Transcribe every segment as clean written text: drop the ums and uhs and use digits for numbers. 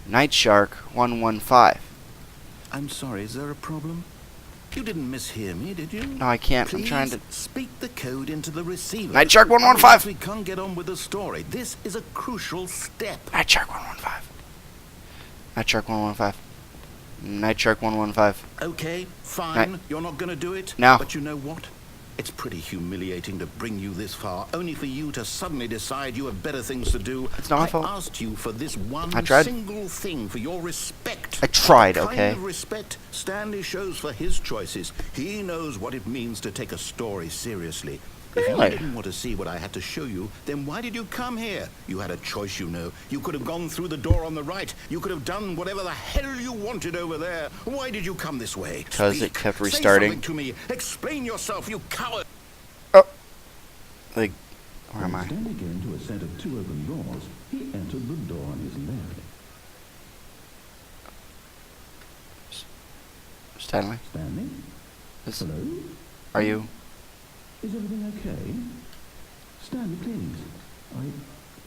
Night Shark 115. I'm sorry, is there a problem? You didn't mishear me, did you? No, I can't. Please I'm trying to... speak the code into the receiver. Night Shark Otherwise 115! we can't get on with the story. This is a crucial step. Night Shark 115. Night Shark 115. Night Shark 115. Okay, fine. Night. You're not going to do it? No. But you know what? It's pretty humiliating to bring you this far, only for you to suddenly decide you have better things to do. It's not my fault. I asked you for this one I tried. single thing, for your respect. I tried, The okay? kind of respect Stanley shows for his choices. He knows what it means to take a story seriously. If you Really? didn't want to see what I had to show you, then why did you come here? You had a choice, you know. You could have gone through the door on the right. You could have done whatever the hell you wanted over there. Why did you come this way? Because it Speak. kept Say restarting. something to me. Explain yourself, you coward. Oh. Like, where am I? Stanley came to a set of 2 open doors. He entered the door on his left. Stanley? Stanley? Is, Hello? are you... Is everything okay? Stanley, please.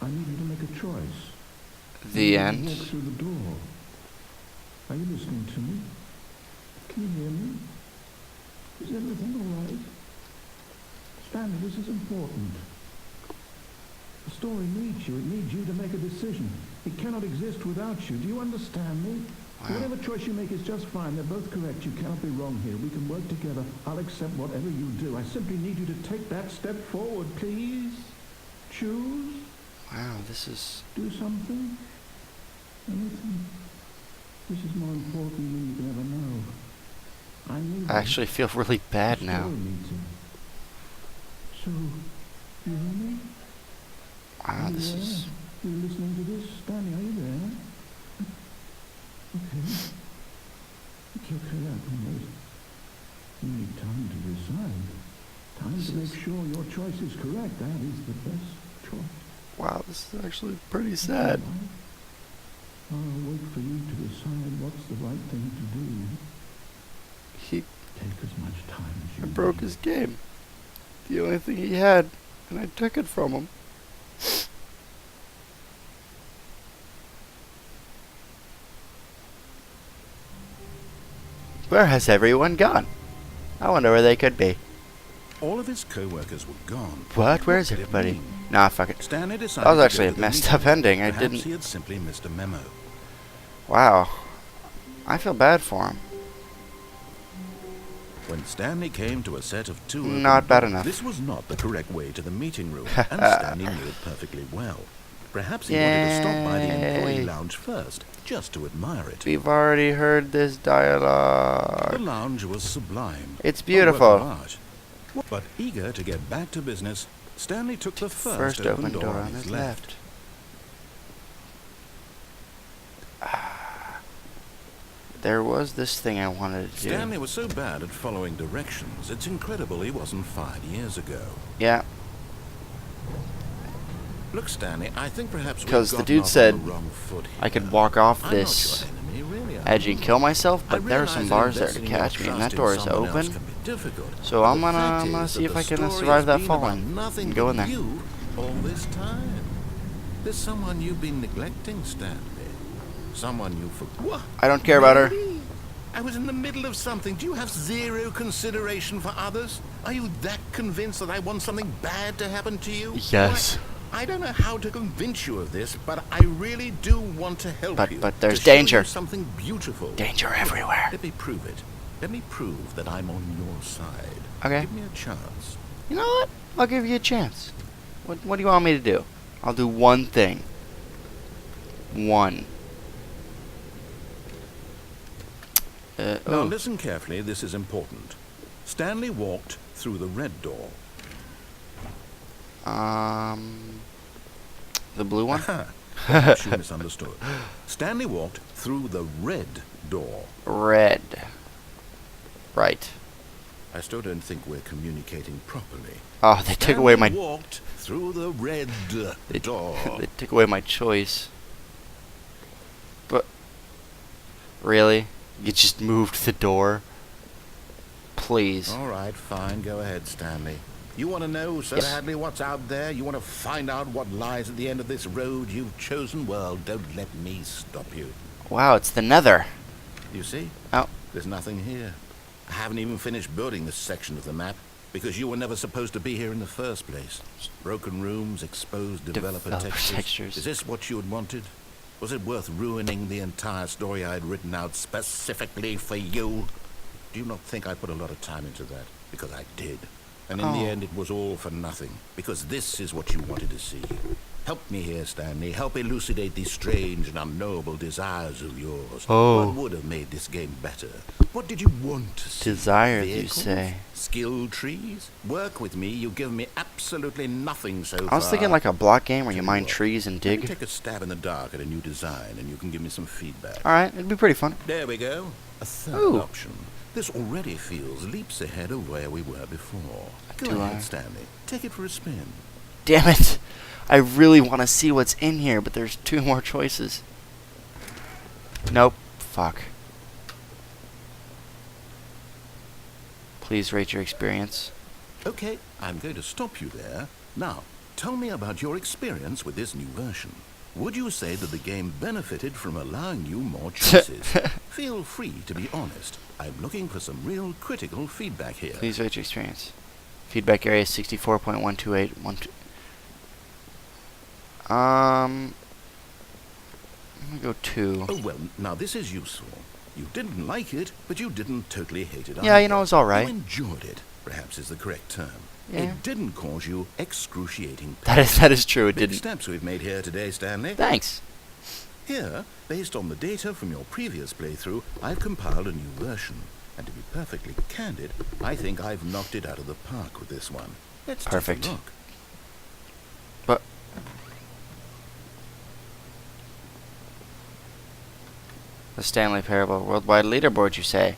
I need you to make a choice. The You end? walk through the door. Are you listening to me? Can you hear me? Is everything all right? Stanley, this is important. The story needs you. It needs you to make a decision. It cannot exist without you. Do you understand me? Wow. Whatever choice you make is just fine. They're both correct. You cannot be wrong here. We can work together. I'll accept whatever you do. I simply need you to take that step forward, please. Choose. Wow, this is... Do something. Anything. This is more important than you can ever know. I need I actually feel really bad now. So, you hear me? Wow, Are you this there? is... You listening to this? Stanley, are you there? Okay. It's okay, I can wait. You need time to decide. Time to make sure your choice is correct. That is the best choice. Wow, this is actually pretty sad. I'll wait for you to decide what's the right thing to do. He Take as much time as you broke need. his game. The only thing he had, and I took it from him. Where has everyone gone? I wonder where they could be. All of his co-workers were gone. What? Where's What did it everybody? mean? Nah, fuck it. Stanley decided That was to actually go a to the messed up meeting. ending. I Perhaps didn't... he had simply missed a memo. Wow. I feel bad for him. When Stanley came to a set of 2 open Not bad doors, enough. This was not the correct way to the meeting room, and Stanley knew it perfectly well. Perhaps he wanted to stop by the employee Yay. lounge first, just to admire it. We've already heard this The dialogue. lounge was sublime. It's a work beautiful. of art. But eager to get back to business, Stanley took the first open door on his left. There was this thing I wanted to do. Stanley was so bad at following directions, it's incredible he wasn't fired years ago. Yeah, Look, Stanley, I think perhaps we've 'cause the gotten dude off said on the wrong foot I could here. walk off I'm this not your enemy, really. edge and kill myself, I but there are some realize bars that there to investing your catch me, and that trust in door is someone else open. can be difficult. So But I'm the gonna fact is see if that I the can story survive has that been falling about nothing and go in but there. You all this time. There's someone you've been neglecting, Stanley. Someone you forgot. I don't care about her. Really? I was in the middle of something. Do you have zero consideration for others? Are you that convinced that I want something bad to happen to you? Yes. Why, I don't know how to convince you of this, but I really do want to help you. But there's to show danger. you something beautiful. Danger everywhere. Let me prove it. Let me prove that I'm on your side. Okay. Give me a chance. You know what? I'll give you a chance. What do you want me to do? I'll do one thing. One. Now Oh. listen carefully, this is important. Stanley walked through the red door. The blue one? Perhaps you misunderstood. Stanley walked through the red door. Red. Right. I still don't think we're communicating properly. Oh, they took away my... Stanley walked through the red door. They took away my choice. But... Really? You just moved the door? Please. All right, fine. Go ahead, Stanley. You want to know, Sir Yes. Hadley, what's out there? You want to find out what lies at the end of this road you've chosen? Well, don't let me stop you. Wow, it's the Nether. You see? Oh. There's nothing here. I haven't even finished building this section of the map because you were never supposed to be here in the first place. Broken rooms, exposed developer textures. Is this what you had wanted? Was it worth ruining the entire story I had written out specifically for you? Do you not think I put a lot of time into that? Because I did. And in the end, it was all for nothing. Because this is what you wanted to see. Help me here, Stanley. Help elucidate these strange and unknowable desires of yours. Oh. What would have made this game better? What did you want to see? Desires, you Vehicles? say. Skill trees? Work with me. You've given me absolutely nothing so far. I was thinking like a block game where you Tell mine what, trees and let me dig. take a stab in the dark at a new design, and you can give me some feedback. Alright, it'd be pretty fun. There we go. A third Ooh. option. This already feels leaps ahead of where we were before. Go Do ahead, I? Stanley. Take it for a spin. Damn it. I really want to see what's in here, but there's 2 more choices. Nope. Fuck. Please rate your experience. Okay, I'm going to stop you there. Now, tell me about your experience with this new version. Would you say that the game benefited from allowing you more choices? Feel free to be honest. I'm looking for some real critical feedback here. Please rate your experience. Feedback area 64.128. I'm gonna go 2. Oh, well, now this is useful. You didn't like it, but you didn't totally hate it Yeah, either. you know, it's alright. You enjoyed it, perhaps is the correct term. Yeah. It didn't cause you excruciating pain. That is true, it Big didn't. steps we've made here today, Stanley. Thanks. Here, based on the data from your previous playthrough, I've compiled a new version. And to be perfectly candid, I think I've knocked it out of the park with this one. Let's Perfect. take a look. But the Stanley Parable Worldwide Leaderboard, you say?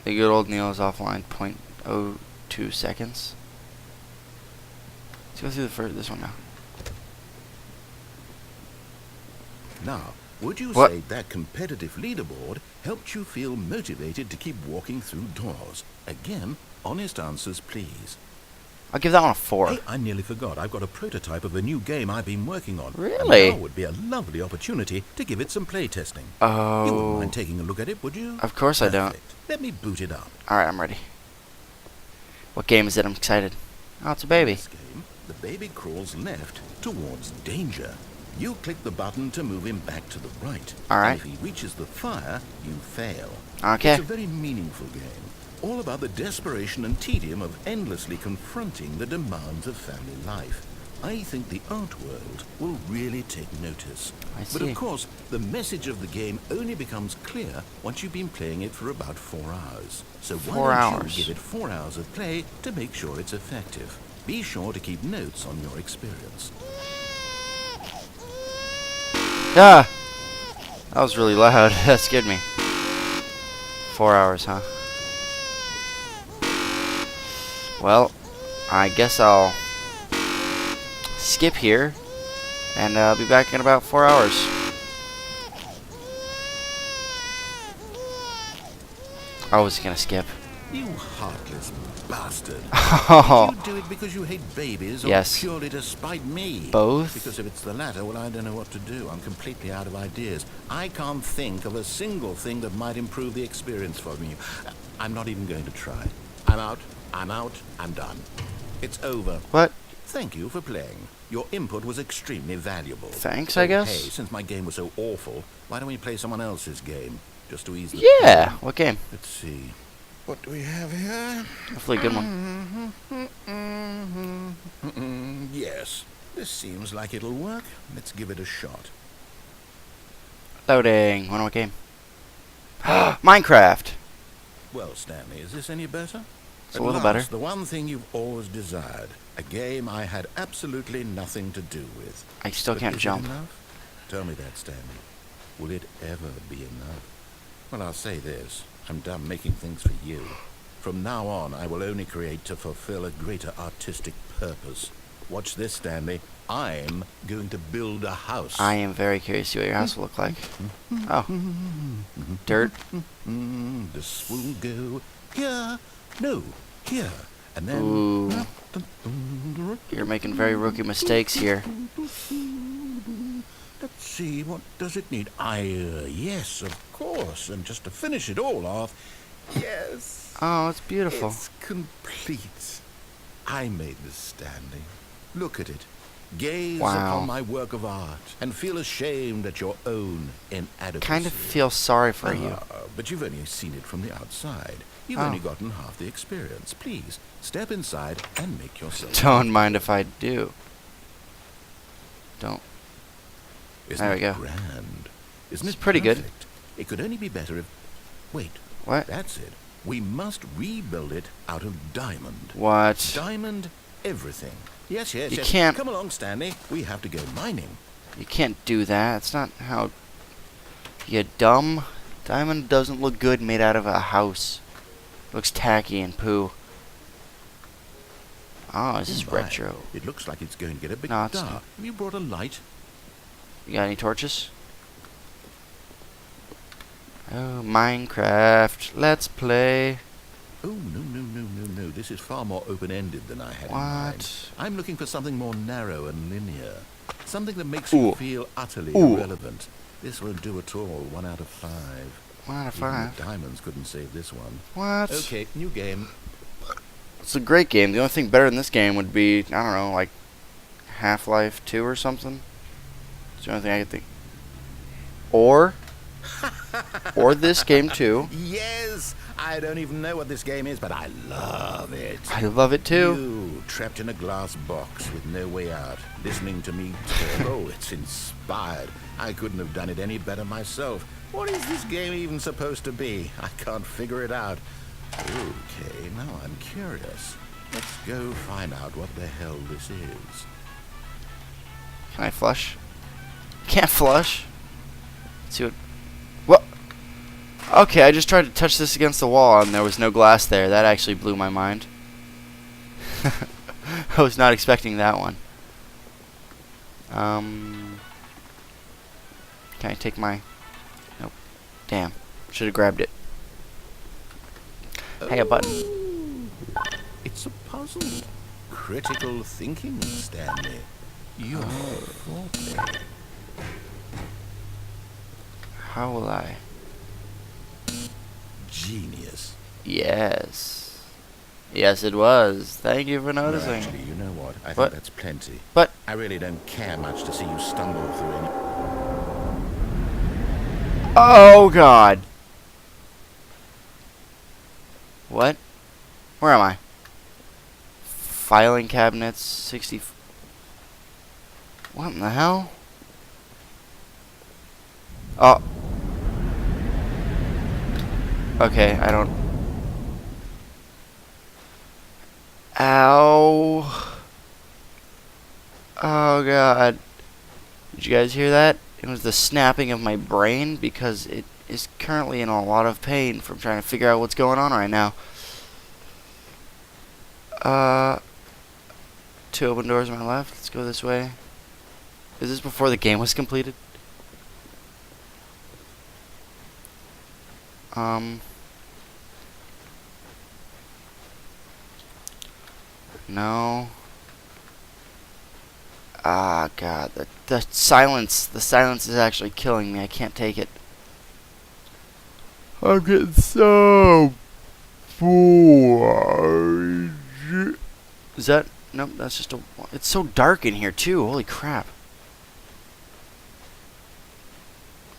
The good old Neil is offline 0.02 seconds. Let's go through this one now. Now, would you What? say that competitive leaderboard helped you feel motivated to keep walking through doors? Again, honest answers, please. I'll give that one a 4. Hey, I nearly forgot. I've got a prototype of a new game I've been working on. Really? And now would be a lovely opportunity to give it some play testing. You wouldn't Oh, mind taking a look at it, would you? of course I don't. Perfect. Let me boot it up. Alright, I'm ready. What game is it? I'm excited. Oh, it's a baby. This game, the baby crawls left towards danger. You click the button to move him back to the right. Alright. And if he reaches the fire, you fail. Okay. It's a very meaningful game. All about the desperation and tedium of endlessly confronting the demands of family life. I think the art world will really take notice. I But see. of course, the message of the game only becomes clear once you've been playing it for about 4 hours. So 4 why don't hours. you give it 4 hours of play to make sure it's effective? Be sure to keep notes on your experience. Ah! That was really loud. That scared me. 4 hours, huh? Well, I guess I'll skip here, and I'll be back in about 4 hours. I was gonna skip. You heartless bastard. Oh, Did you do it because you hate babies or Yes. purely to spite me? both? Because if it's the latter, well, I don't know what to do. I'm completely out of ideas. I can't think of a single thing that might improve the experience for me. I'm not even going to try. I'm out. I'm out. I'm done. It's over. What? Thank you for playing. Your input was extremely valuable. Thanks, So, I guess. Hey, since my game was so awful, why don't we play someone else's game? Just to ease the Yeah! pain? What game? Let's see. What do we have here? Hopefully a good one. Yes. This seems like it'll work. Let's give it a shot. Loading. Wonder what game? Minecraft! Well, Stanley, is this any better? It's a little better. The one thing you've always desired. A game I had absolutely nothing to do with. I still But can't is it jump. enough? Tell me that, Stanley. Will it ever be enough? Well, I'll say this. I'm done making things for you. From now on, I will only create to fulfill a greater artistic purpose. Watch this, Stanley. I'm going to build a house. I am very curious to see what your house will look like. Oh. Dirt. This will go Here. No, here. And then... Ooh. You're making very rookie mistakes here. Let's see, what does it need? Yes, of course. And just to finish it all off, yes. Oh, it's beautiful. It's complete. I made this, Stanley. Look at it. Gaze upon my work of art and feel ashamed at your own inadequacy. Kind of feel sorry for you. But you've only seen it from the outside. You've only gotten half the experience. Please, step inside and make yourself... Don't mind if I do. Don't. Isn't There we go. Grand? Isn't It's it pretty good. perfect? It could only be better if... Wait. What? That's it. We must rebuild it out of diamond. What? Diamond everything. Yes, yes, You yes. can't... Come along, Stanley. We have to go mining. You can't do that. It's not how... You dumb. Diamond doesn't look good made out of a house. Looks tacky and poo. Oh, this is retro. It looks like it's going to get a bit No, it's dark. not. Have you brought a light? You got any torches? Oh, Minecraft. Let's play. Oh, no. This is far more open-ended than I had in mind. What? I'm looking for something more narrow and linear. Something that makes you feel utterly Ooh. irrelevant. This won't do at all. 1 out of 5. 1 out of Even 5. the diamonds couldn't save this one. What? Okay, new game. It's a great game. The only thing better than this game would be, I don't know, like Half-Life 2 or something. It's the only thing I could think. Or this game too. Yes! I don't even know what this game is, but I love it. I love it too. You, trapped in a glass box with no way out, listening to me talk. Oh, it's inspired. I couldn't have done it any better myself. What is this game even supposed to be? I can't figure it out. Okay, now I'm curious. Let's go find out what the hell this is. Can I flush? Can't flush. Let's see what... What? Okay, I just tried to touch this against the wall and there was no glass there. That actually blew my mind. I was not expecting that one. Can I take my... Nope. Damn. Should have grabbed it. Hey, a button. It's a puzzle. Critical thinking, Stanley. Your forte. How will I? Genius. Yes. Yes, it was. Thank you for No, noticing. actually, you know what? I What? think that's plenty. But... I really don't care much to see you stumble through any... Oh, God. What? Where am I? Filing cabinets, 60... What in the hell? Oh. Okay, I don't... Ow. Oh, God. Did you guys hear that? It was the snapping of my brain because it is currently in a lot of pain from trying to figure out what's going on right now. 2 open doors on my left. Let's go this way. Is this before the game was completed? No. Ah, God, the silence is actually killing me. I can't take it. I'm getting so bored. Is that? Nope, that's just a... It's so dark in here, too. Holy crap.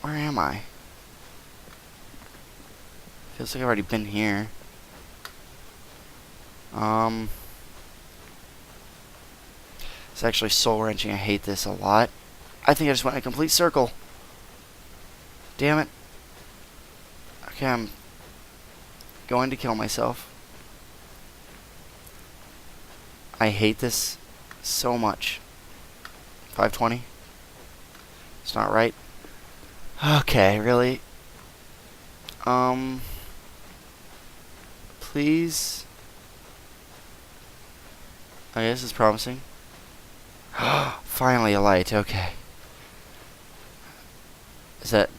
Where am I? Feels like I've already been here. It's actually soul-wrenching. I hate this a lot. I think I just went in a complete circle. Damn it. Okay, I'm going to kill myself. I hate this so much. 520? It's not right. Okay, really? Please? Okay, this is promising. Finally a light, okay. Is that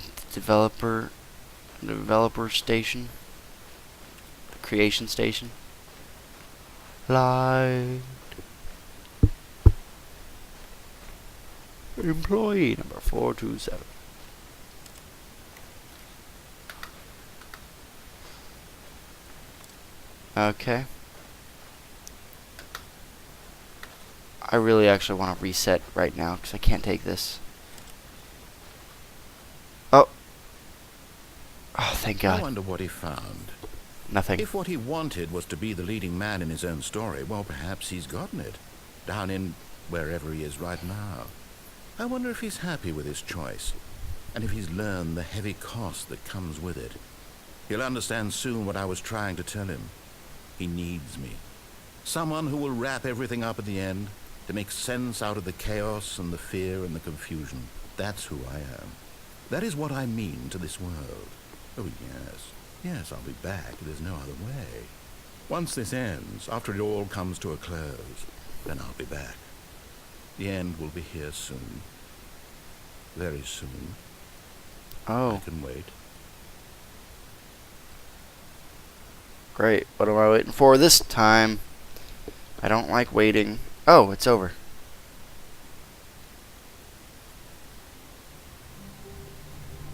the developer station? creation station. Light. Employee number 427. Okay. I really actually want to reset right now because I can't take this. Oh. Oh, thank God. I wonder what he found. Nothing. If what he wanted was to be the leading man in his own story, well, perhaps he's gotten it. Down in wherever he is right now. I wonder if he's happy with his choice. And if he's learned the heavy cost that comes with it. He'll understand soon what I was trying to tell him. He needs me. Someone who will wrap everything up at the end, to make sense out of the chaos and the fear and the confusion. That's who I am. That is what I mean to this world. Oh, yes. Yes, I'll be back. There's no other way. Once this ends, after it all comes to a close, then I'll be back. The end will be here soon. Very soon. Oh. I can wait. Great. What am I waiting for this time? I don't like waiting. Oh, it's over.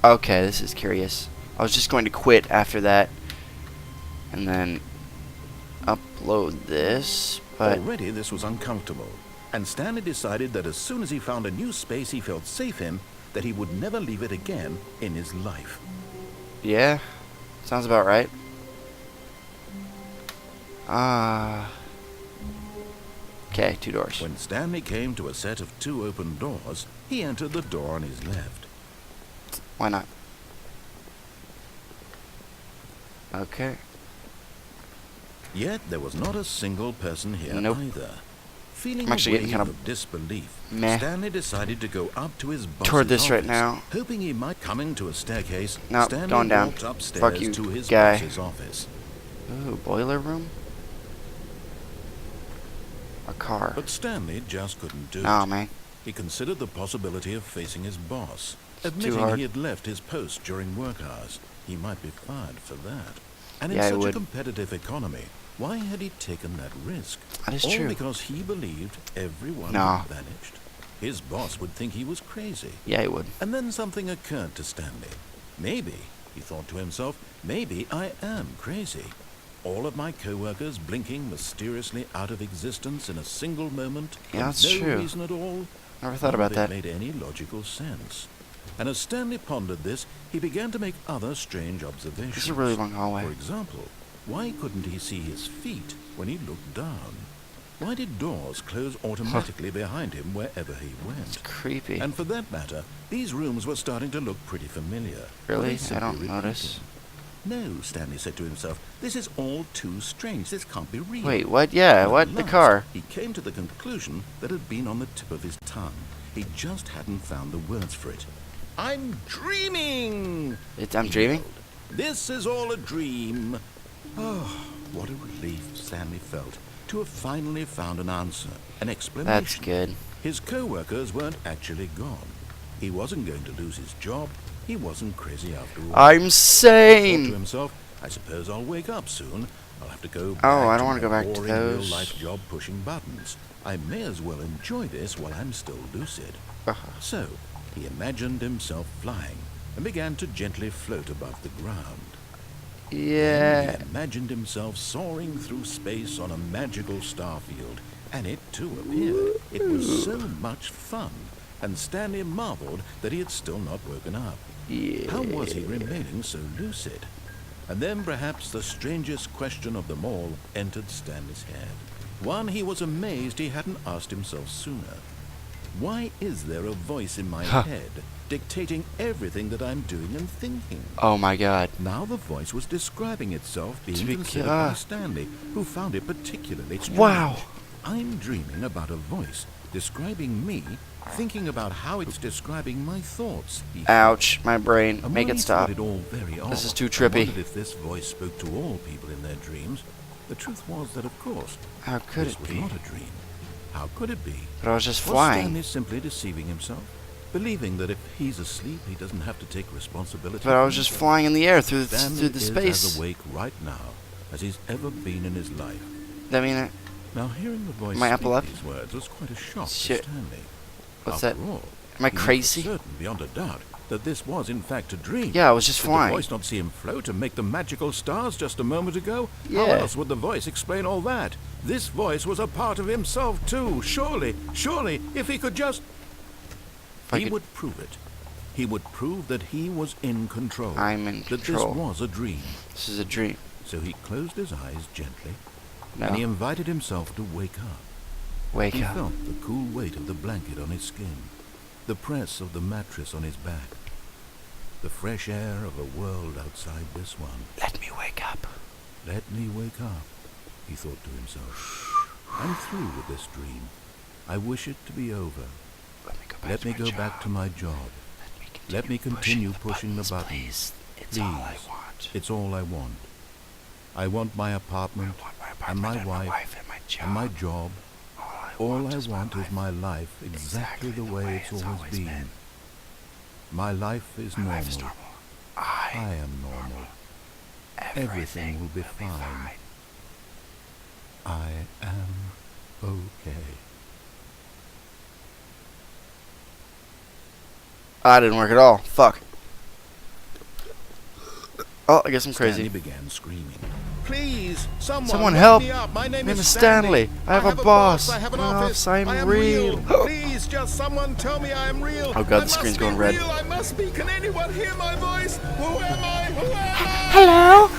Okay, this is curious. I was just going to quit after that. And then upload this, but Already this was uncomfortable. And Stanley decided that as soon as he found a new space he felt safe in, that he would never leave it again in his life. yeah, sounds about right. Okay, 2 doors. When Stanley came to a set of 2 open doors, he entered the door on his left. Why not? Okay. Yet there was not a single person here Nope. either. Feeling I'm a actually getting wave kind of disbelief, meh Stanley decided to go up to his boss's toward this office, right now. hoping he might coming to a staircase. Nope, Stanley going down. walked upstairs Fuck you, to his guy. boss's office. Ooh, boiler room? A car. But Stanley just couldn't do Nah, it. man. He considered the possibility of facing his boss, too admitting hard. he had left his post during work hours. He might be fired for that. And in Yeah, he such a would. competitive economy, why had he taken that risk? That is All true. because he believed everyone No. had vanished. His boss would think he was crazy. Yeah, he would. And then something occurred to Stanley. Maybe, he thought to himself, maybe I am crazy. All of my co-workers blinking mysteriously out of existence in a single moment. Yeah, for that's no true. reason at all. Never thought None about of that. it made any logical sense. And as Stanley pondered this, he began to make other strange observations. This is a really long hallway. For example, why couldn't he see his feet when he looked down? Why did doors close automatically behind him wherever he went? Creepy. And for that matter, these rooms were starting to look pretty familiar. Were Really? they I simply don't repeating? notice. No, Stanley said to himself, this is all too strange. This can't be real. Wait, what? Yeah, And at what? The last, car. He came to the conclusion that had been on the tip of his tongue. He just hadn't found the words for it. I'm dreaming! I'm he dreaming? yelled. This is all a dream. Oh, what a relief Stanley felt to have finally found an answer, an explanation. That's good. His co-workers weren't actually gone. He wasn't going to lose his job. He wasn't crazy after all. I'm He thought to sane! himself, I suppose I'll wake up soon. I'll have to go back Oh, I don't to want to go my back to boring those. real-life job pushing buttons. I may as well enjoy this while I'm still lucid. So, he imagined himself flying and began to gently float above the ground. Yeah. Then he imagined himself soaring through space on a magical star field, and it too appeared. It was so much fun, and Stanley marveled that he had still not woken up. Yeah. How was he remaining so lucid? And then perhaps the strangest question of them all entered Stanley's head. One he was amazed he hadn't asked himself sooner. Why is there a voice in my head dictating everything that I'm doing and thinking? Oh my God. Now the voice was describing itself being be- considered by Stanley, who found it particularly strange. Wow. I'm dreaming about a voice describing me, thinking about how it's describing my thoughts. he thought. Ouch, my brain. And Make while it he stop. thought it all very odd, This is too and trippy. wondered if this voice spoke to all people in their dreams, the truth was that, of course, How could this it was be? not a dream. How could it be? But I was just Was flying. Stanley simply deceiving himself, believing that if he's asleep, he doesn't have to take responsibility? But I for was just himself? flying in the air through Stanley the is space. as awake right now as he's ever been in his life. I mean, Now, hearing the voice Am I up speak left? these words was quite a shock Shit. to Stanley. What's After that? all, Am I he knew for crazy? certain, beyond a doubt, that this was in fact a dream. Yeah, I was just Did flying. the voice not see him float and make the magical stars just a moment ago? Yeah. How else would the voice explain all that? This voice was a part of himself too. Surely, if he could just... He would prove it. He would prove that he was in control. I'm in control. That this was a dream. This is a dream. So he closed his eyes gently, No. and he invited himself to wake up. Wake He up. felt the cool weight of the blanket on his skin, the press of the mattress on his back, the fresh air of a world outside this one. Let me wake up. Let me wake up, he thought to himself. I'm through with this dream. I wish it to be over. Let me go back to my job. job. Let me continue pushing the buttons, buttons. please. It's all I Please. want. It's all I want. I want my apartment, and my wife, and my job. All I want is my life exactly the way it's always been. My life is normal. I am normal. Everything will be fine. I am okay. Ah, didn't work at all. Fuck. Oh, I guess I'm Stanley crazy. began screaming. Please, someone help! me up. My name Name is is Stanley. Stanley. I have a boss. I have an My office. I'm I am real. Please, just someone tell me I am real. Oh god, I the screen's must be going red. real. I must be. Can anyone hear my voice? Who am I? Who am I? Hello?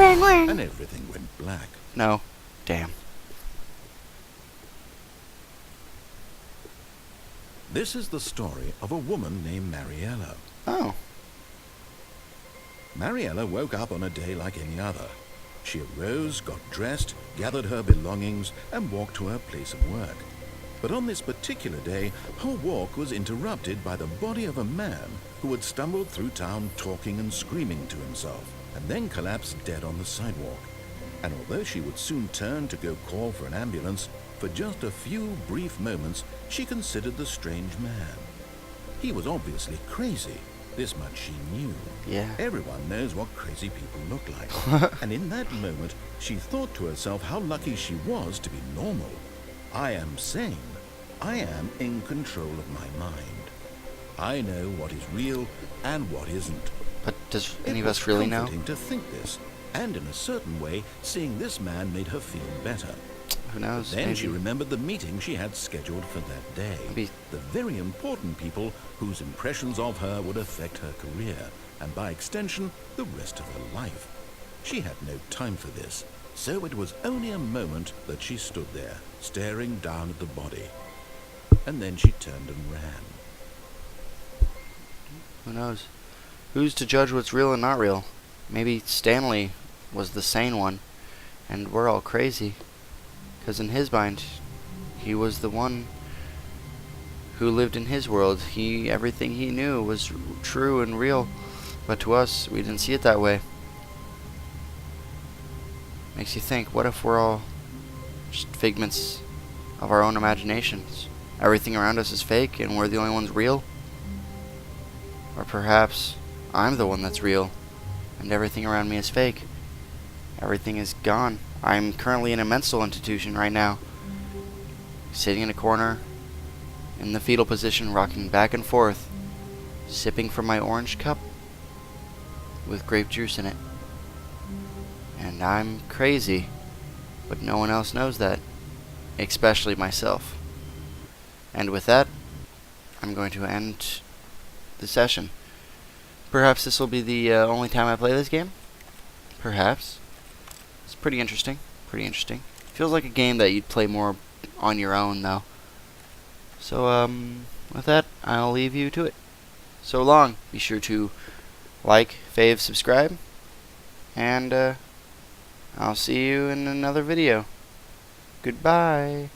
Ring, ring. And everything went black. No. Damn. This is the story of a woman named Mariella. Oh. Mariella woke up on a day like any other. She arose, got dressed, gathered her belongings, and walked to her place of work. But on this particular day, her walk was interrupted by the body of a man who had stumbled through town talking and screaming to himself, and then collapsed dead on the sidewalk. And although she would soon turn to go call for an ambulance, for just a few brief moments, she considered the strange man. He was obviously crazy. This much she knew. Yeah. Everyone knows what crazy people look like. And in that moment, she thought to herself how lucky she was to be normal. I am sane. I am in control of my mind. I know what is real and what isn't. But does any It of was us really know? comforting to think this, and in a certain way, seeing this man made her feel better. Who knows? Then she Maybe. remembered the meeting she had scheduled for that day. Maybe. The very important people whose impressions of her would affect her career, and by extension, the rest of her life. She had no time for this, so it was only a moment that she stood there, staring down at the body. And then she turned and ran. Who knows? Who's to judge what's real and not real? Maybe Stanley was the sane one, and we're all crazy. Because in his mind, he was the one who lived in his world. Everything he knew was true and real. But to us, we didn't see it that way. Makes you think, what if we're all just figments of our own imaginations? Everything around us is fake and we're the only ones real? Or perhaps I'm the one that's real and everything around me is fake. Everything is gone. I'm currently in a mental institution right now, sitting in a corner, in the fetal position, rocking back and forth, sipping from my orange cup with grape juice in it. And I'm crazy, but no one else knows that, especially myself. And with that, I'm going to end the session. Perhaps this will be the only time I play this game. Perhaps. It's pretty interesting. Pretty interesting. Feels like a game that you'd play more on your own, though. So, with that, I'll leave you to it. So long. Be sure to like, fave, subscribe, and I'll see you in another video. Goodbye.